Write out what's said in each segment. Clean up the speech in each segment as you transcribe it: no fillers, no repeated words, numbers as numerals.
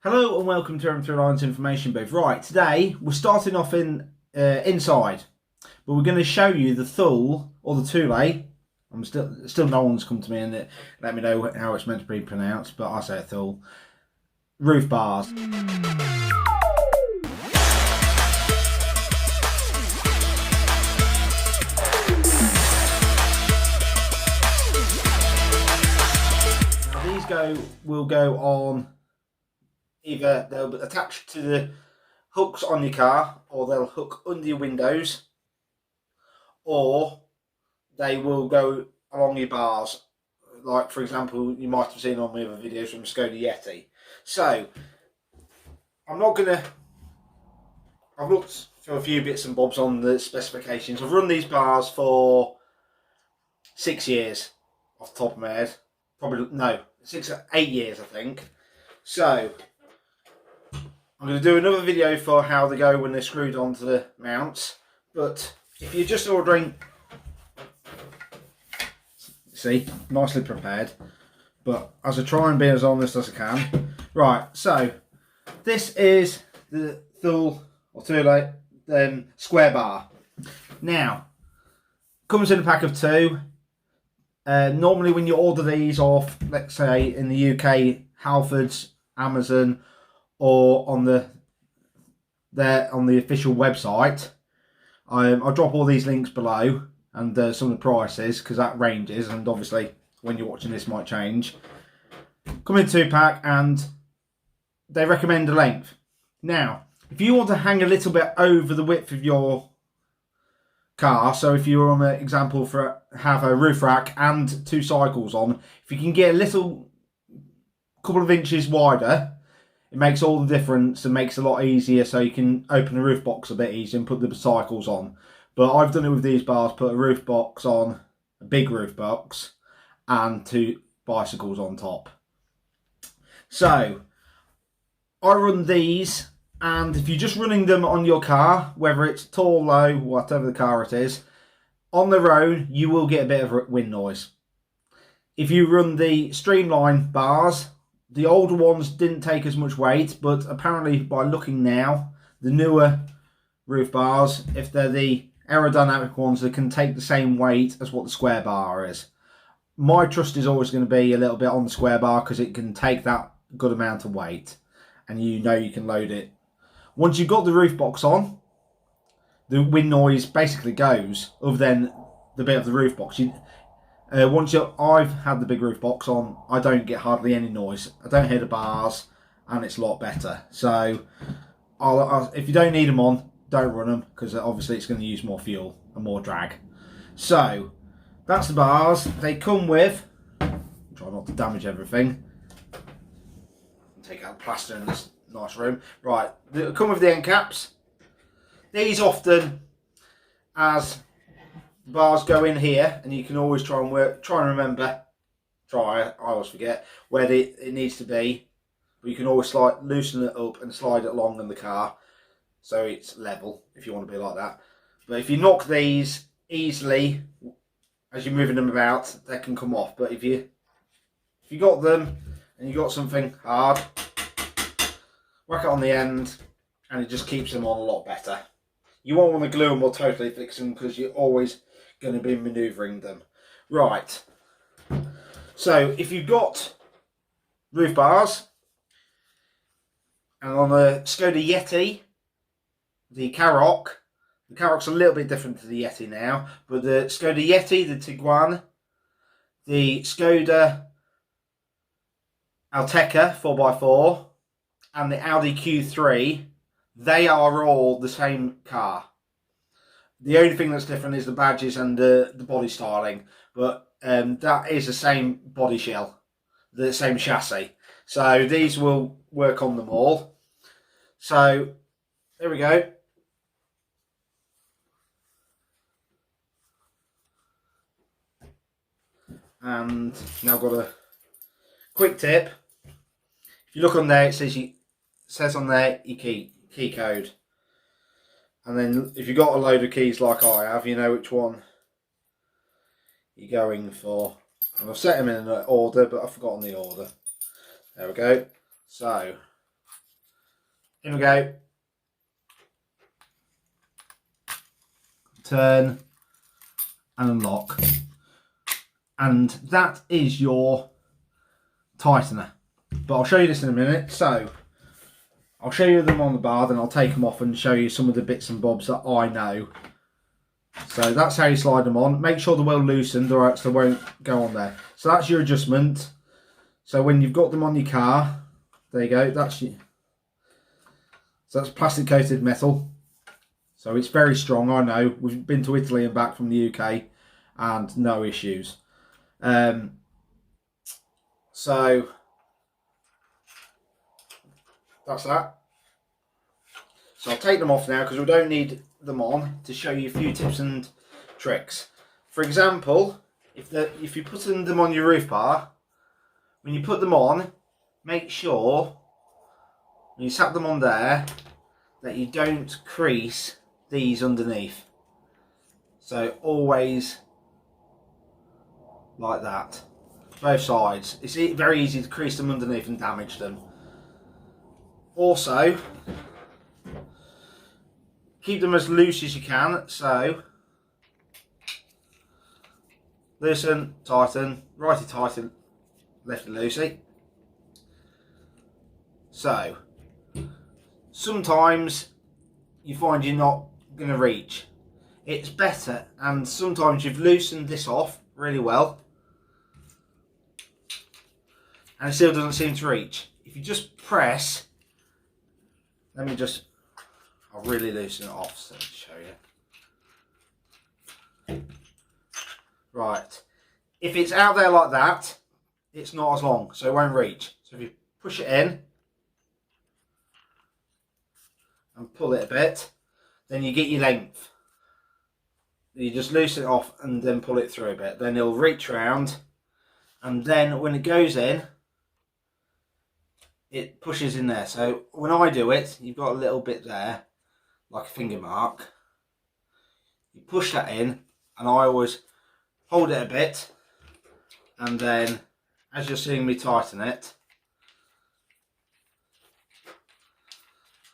Hello and welcome to Through Lines Information Booth. Right, today we're starting off inside, but we're going to show you the Thule or the Thule. I'm still no one's come to me and let me know how it's meant to be pronounced, but I say Thule roof bars. Now these will go on. Either they'll be attached to the hooks on your car, or they'll hook under your windows, or they will go along your bars. Like, for example, you might have seen on my other videos from SquareBar Yeti. So, I've looked for a few bits and bobs on the specifications. I've run these bars for 6 years, off the top of my head. Probably, no, 8 years, I think. So, I'm going to do another video for how they go when they're screwed onto the mounts, but if you're just ordering, see, nicely prepared, but as I try and be as honest as I can. Right, so this is the Thule SquareBar. Now, comes in a pack of 2. Normally when you order these off, let's say in the UK, Halfords, Amazon, or on the official website, I'll drop all these links below and some of the prices, because that ranges, and obviously when you're watching this might change. Come in 2-pack, and they recommend a length. Now, if you want to hang a little bit over the width of your car, so if you're on an example for have a roof rack and 2 cycles on, if you can get a couple of inches wider, it makes all the difference and makes it a lot easier, so you can open the roof box a bit easier and put the cycles on. But I've done it with these bars, put a roof box on, a big roof box, and 2 bicycles on top. So, I run these, and if you're just running them on your car, whether it's tall, low, whatever the car it is, on their own, you will get a bit of wind noise. If you run the streamline bars, the older ones didn't take as much weight, but apparently by looking now, the newer roof bars, if they're the aerodynamic ones, they can take the same weight as what the SquareBar is. My trust is always going to be a little bit on the SquareBar, because it can take that good amount of weight, and you know you can load it. Once you've got the roof box on, the wind noise basically goes, other than the bit of the roof box. I've had the big roof box on, I don't get hardly any noise. I don't hear the bars, and it's a lot better. So, if you don't need them on, don't run them, because obviously it's going to use more fuel and more drag. So, that's the bars. They come with, try not to damage everything. Take out the plaster in this nice room. Right, they come with the end caps. These often, as bars go in here, and you can always try and remember. I always forget where it needs to be, but you can always loosen it up and slide it along in the car, so it's level if you want to be like that. But if you knock these easily as you're moving them about, they can come off. But if you got them and you got something hard, whack it on the end, and it just keeps them on a lot better. You won't want to glue them or totally fix them, because you're always going to be manoeuvring them. Right, so if you've got roof bars, and on the SquareBar Yeti, the Karok's a little bit different to the Yeti now, but the SquareBar Yeti, the Tiguan, the Skoda Alteca 4x4, and the Audi Q3, they are all the same car. The only thing that's different is the badges and the body styling, but that is the same body shell, the same chassis. So these will work on them all. So there we go. And now I've got a quick tip. If you look on there, it says on there your key code. And then if you've got a load of keys like I have, you know which one you're going for. And I've set them in an order, but I've forgotten the order. There we go. So In we go. Turn and unlock. And that is your tightener. But I'll show you this in a minute. So I'll show you them on the bar, then I'll take them off and show you some of the bits and bobs that I know. So that's how you slide them on. Make sure they're well loosened or else they won't go on there. So that's your adjustment. So when you've got them on your car, there you go. So that's plastic coated metal. So it's very strong, I know. We've been to Italy and back from the UK and no issues. So that's that. So I'll take them off now because we don't need them on to show you a few tips and tricks. For example, if you're putting them on your roof bar, when you put them on, make sure when you sat them on there that you don't crease these underneath. So always like that, both sides. It's very easy to crease them underneath and damage them. Also, keep them as loose as you can. So loosen, tighten, righty tighten, lefty loosey. So sometimes you find you're not going to reach. It's better, and sometimes you've loosened this off really well and it still doesn't seem to reach. If you just press, I'll really loosen it off so to show you. Right, if it's out there like that, it's not as long, so it won't reach. So if you push it in and pull it a bit, then you get your length. You just loosen it off and then pull it through a bit. Then it'll reach around, and then when it goes in, it pushes in there. So when I do it, you've got a little bit there, like a finger mark. You push that in, and I always hold it a bit, and then as you're seeing me tighten it,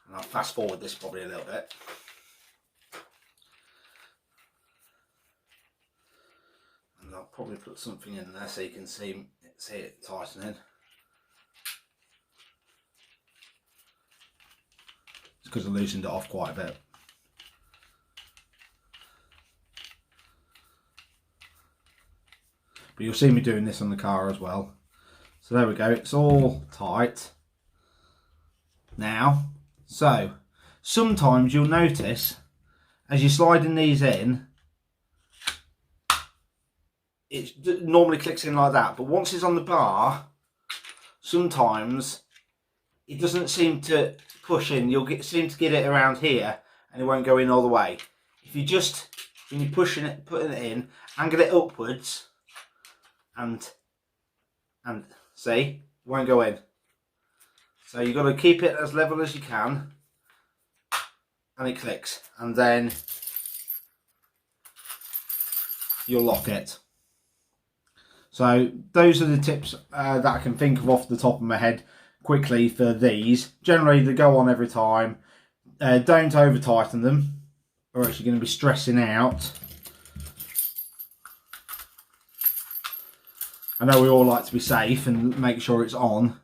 and I'll fast forward this probably a little bit. And I'll probably put something in there so you can see it tightening. It's because I loosened it off quite a bit. But you'll see me doing this on the car as well. So there we go, it's all tight now. So sometimes you'll notice as you're sliding these in, it normally clicks in like that, but once it's on the bar, sometimes it doesn't seem to push in. You'll seem to get it around here and it won't go in all the way. If you just, when you're pushing it, putting it in, angle it upwards and see, it won't go in. So you've got to keep it as level as you can and it clicks, and then you'll lock it. So those are the tips that I can think of off the top of my head quickly for these. Generally they go on every time. Don't over tighten them or else you're going to be stressing out. I know we all like to be safe and make sure it's on,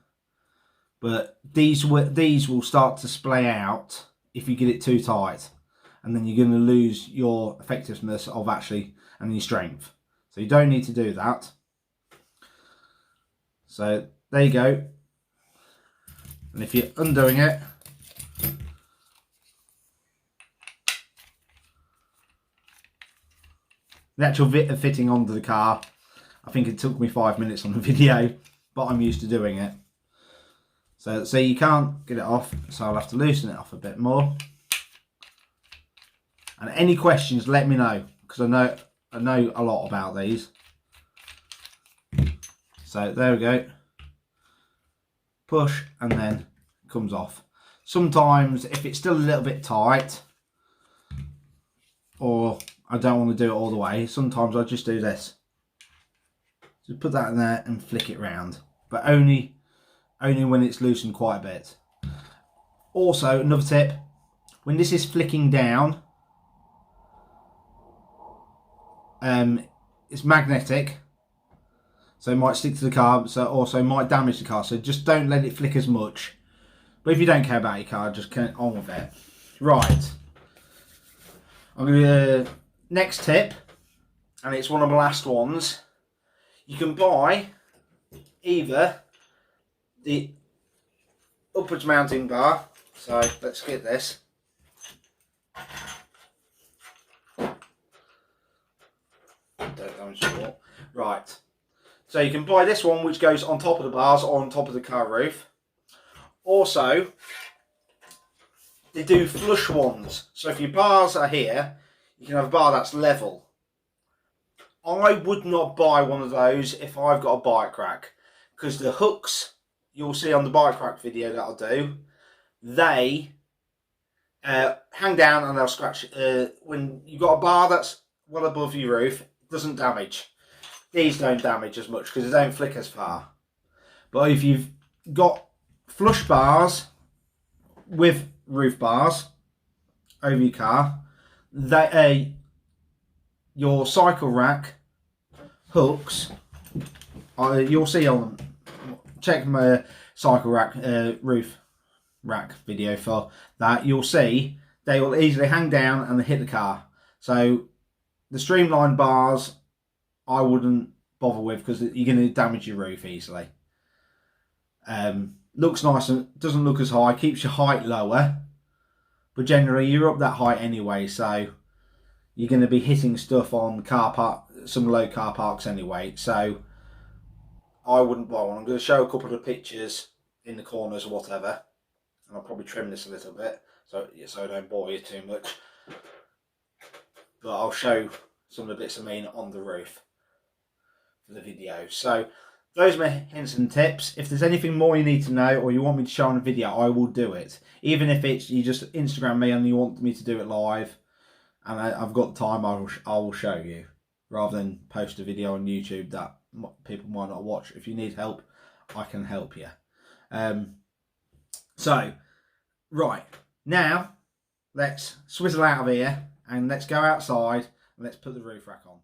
but these will start to splay out if you get it too tight, and then you're going to lose your effectiveness of actually and your strength. So you don't need to do that. So there you go. And if you're undoing it, the actual fitting onto the car, I think it took me 5 minutes on the video, but I'm used to doing it. So you can't get it off, so I'll have to loosen it off a bit more. And any questions, let me know, because I know a lot about these. So there we go. Push and then it comes off. Sometimes if it's still a little bit tight, or I don't want to do it all the way, sometimes I just do this. Just put that in there and flick it round, but only when it's loosened quite a bit. Also, another tip, when this is flicking down, it's magnetic, so it might stick to the car, so also might damage the car, so just don't let it flick as much. But if you don't care about your car, just get on with it. Right, I'm going to next tip, and it's one of the last ones. You can buy either the upwards mounting bar, so let's get this. Don't damage the wall. Right, so you can buy this one which goes on top of the bars or on top of the car roof. Also, they do flush ones, so if your bars are here, you can have a bar that's level. I would not buy one of those if I've got a bike rack, because the hooks you'll see on the bike rack video that I'll do, they hang down and they'll scratch. When you've got a bar that's well above your roof, it doesn't damage. These don't damage as much because they don't flick as far. But if you've got flush bars with roof bars over your car, your cycle rack hooks, you'll see on, check my cycle rack roof rack video for that, you'll see they will easily hang down and they hit the car. So the streamlined bars I wouldn't bother with because you're going to damage your roof easily. Looks nice and doesn't look as high, keeps your height lower, but generally you're up that height anyway, so you're going to be hitting stuff on car park, some low car parks anyway, so I wouldn't buy one. I'm going to show a couple of pictures in the corners or whatever, and I'll probably trim this a little bit so I don't bore you too much, but I'll show some of the bits I mean on the roof for the video. So those are my hints and tips. If there's anything more you need to know or you want me to show on a video, I will do it. Even if it's you just Instagram me and you want me to do it live and I've got the time, I will show you, rather than post a video on YouTube that people might not watch. If you need help, I can help you. So, right, now let's swizzle out of here and let's go outside and let's put the roof rack on.